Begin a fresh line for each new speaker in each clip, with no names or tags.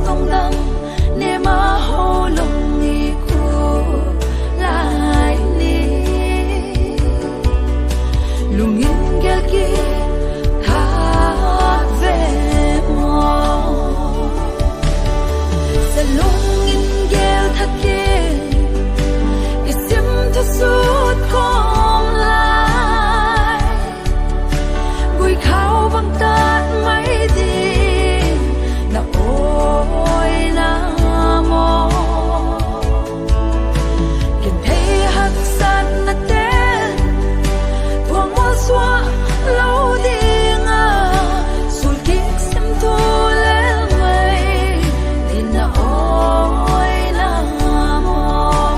tông đâm nè mà hồ lòng nghi khu lại ni lùng in ghé kia thả về mò sẽ lùng in ghé thật kia cái sim thật suốt con lại vui khao bằng tát mấy đi na ôi na mò kiếm thấy hắc san na tên buông hoa xóa lâu đi ngờ rồi kick xem thu lên mây thì na ôi na mò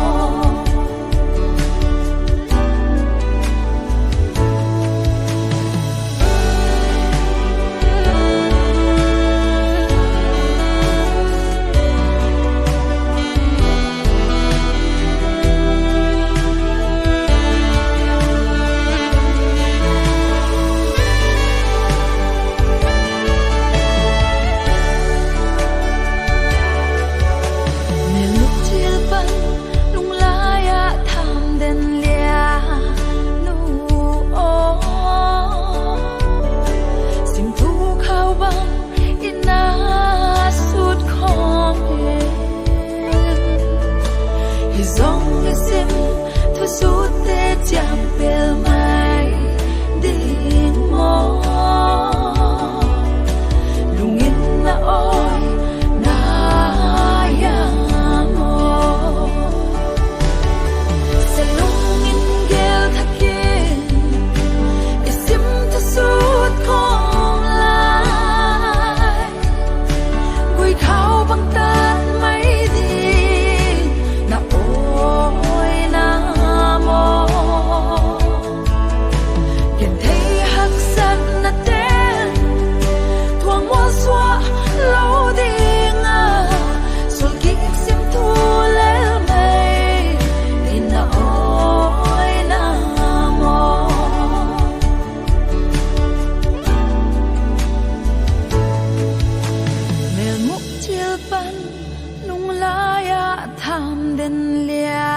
tham đến lia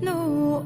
nu